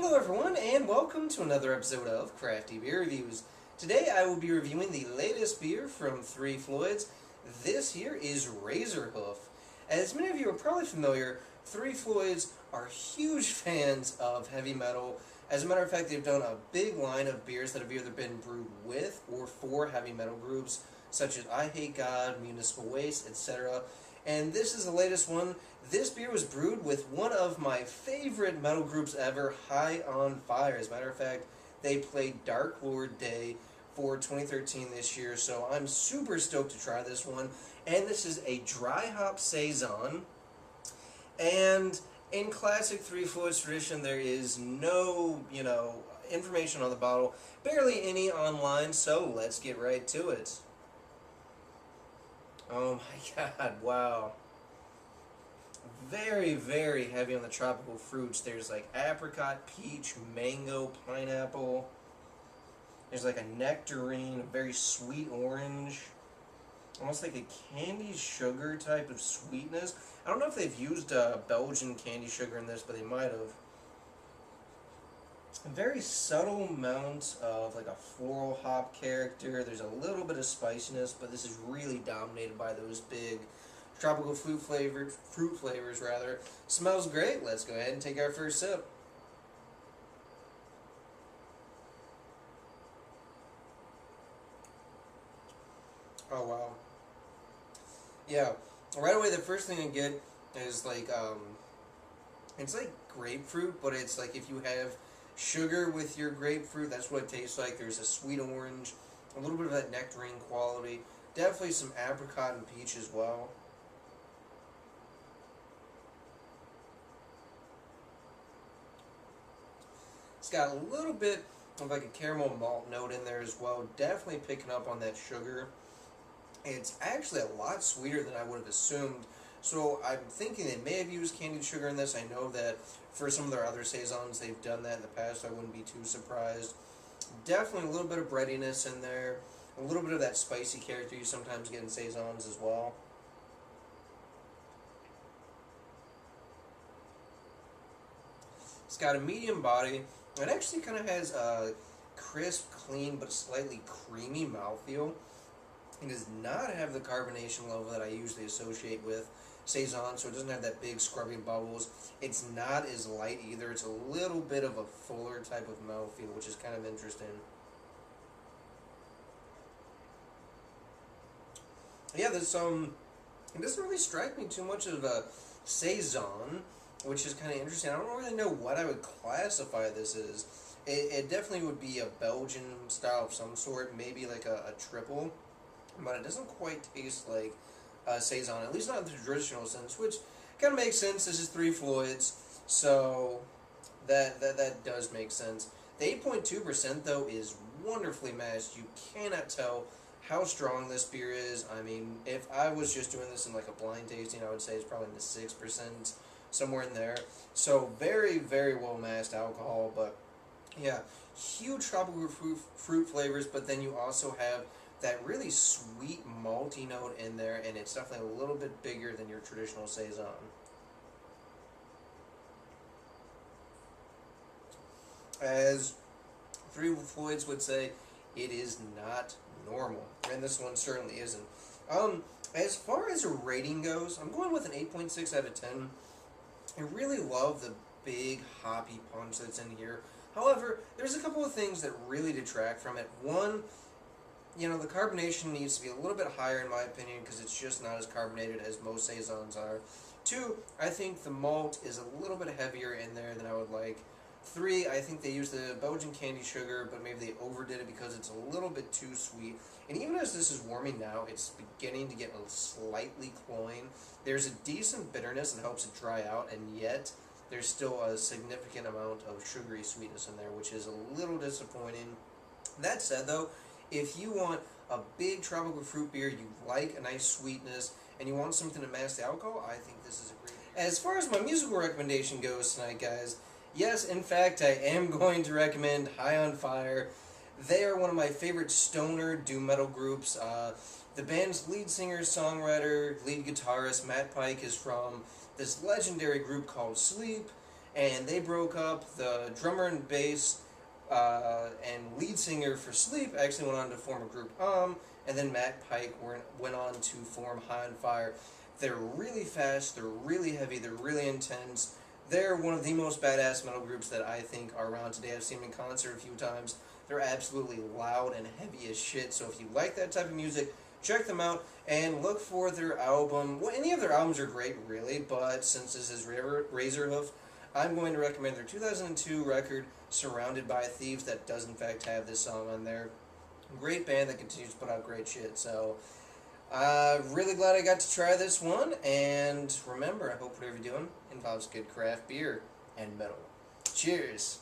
Hello everyone, and welcome to another episode of Crafty Beer Reviews. Today I will be reviewing the latest beer from Floyds. This here is Hoof. As many of you are probably familiar, Floyds are huge fans of heavy metal. As a matter of fact, they've done a big line of beers that have either been brewed with or for heavy metal groups, such as I Hate God, Municipal Waste, etc. And this is the latest one. This beer was brewed with one of my favorite metal groups ever, High on Fire. As a matter of fact, they played Dark Lord Day for 2013 this year, so I'm super stoked to try this one. And this is a dry hop Saison. And in classic Floyds tradition, there is no, information on the bottle, barely any online, so let's get right to it. Oh my god, wow. Very, very heavy on the tropical fruits. There's like apricot, peach, mango, pineapple. There's like a nectarine, a very sweet orange. Almost like a candy sugar type of sweetness. I don't know if they've used Belgian candy sugar in this, but they might have. A very subtle amount of like a floral hop character. There's a little bit of spiciness, but this is really dominated by those big tropical fruit flavors rather. Smells great. Let's go ahead and take our first sip. Oh wow. Yeah. Right away the first thing I get is like it's like grapefruit, but it's like if you have sugar with your grapefruit, that's what it tastes like. There's a sweet orange, a little bit of that nectarine quality, definitely some apricot and peach as well. It's got a little bit of like a caramel malt note in there as well, definitely picking up on that sugar. It's actually a lot sweeter than I would have assumed. So I'm thinking they may have used candied sugar in this. I know that for some of their other Saisons they've done that in the past, so I wouldn't be too surprised. Definitely a little bit of breadiness in there. A little bit of that spicy character you sometimes get in Saisons as well. It's got a medium body. It actually kind of has a crisp, clean, but slightly creamy mouthfeel. It does not have the carbonation level that I usually associate with Saison, so it doesn't have that big scrubbing bubbles. It's not as light either. It's a little bit of a fuller type of mouthfeel, which is kind of interesting. Yeah, this it doesn't really strike me too much of a Saison, which is kind of interesting. I don't really know what I would classify this as. It definitely would be a Belgian style of some sort, maybe like a triple. But it doesn't quite taste like Saison, at least not in the traditional sense, which kind of makes sense. This is Floyds, so that does make sense. The 8.2% though is wonderfully mashed. You cannot tell how strong this beer is. I mean, if I was just doing this in like a blind tasting, I would say it's probably in the 6%, somewhere in there. So very, very well mashed alcohol, but yeah, huge tropical fruit flavors, but then you also have that really sweet malty note in there, and it's definitely a little bit bigger than your traditional Saison. As Floyds would say, it is not normal, and this one certainly isn't. As far as a rating goes, I'm going with an 8.6 out of 10. I really love the big hoppy punch that's in here. However, there's a couple of things that really detract from it. One, the carbonation needs to be a little bit higher in my opinion because it's just not as carbonated as most Saisons are. Two, I think the malt is a little bit heavier in there than I would like. Three, I think they used the Belgian candy sugar, but maybe they overdid it because it's a little bit too sweet. And even as this is warming now, it's beginning to get a slightly cloying. There's a decent bitterness that helps it dry out, and yet there's still a significant amount of sugary sweetness in there, which is a little disappointing. That said, though, if you want a big tropical fruit beer, you like a nice sweetness, and you want something to mask the alcohol, I think this is a great. As far as my musical recommendation goes tonight, guys, yes, in fact, I am going to recommend High on Fire. They are one of my favorite stoner doom metal groups. The band's lead singer, songwriter, lead guitarist, Matt Pike, is from this legendary group called Sleep, and they broke up. The drummer and bass and lead singer for Sleep actually went on to form a group, and then Matt Pike went on to form High on Fire. They're really fast, they're really heavy, they're really intense. They're one of the most badass metal groups that I think are around today. I've seen them in concert a few times. They're absolutely loud and heavy as shit, so if you like that type of music, check them out and look for their album. Well, any of their albums are great, really, but since this is Razor Hoof, I'm going to recommend their 2002 record, Surrounded by Thieves, that does in fact have this song on there. Great band that continues to put out great shit, so really glad I got to try this one, and remember, I hope whatever you're doing involves good craft beer and metal. Cheers!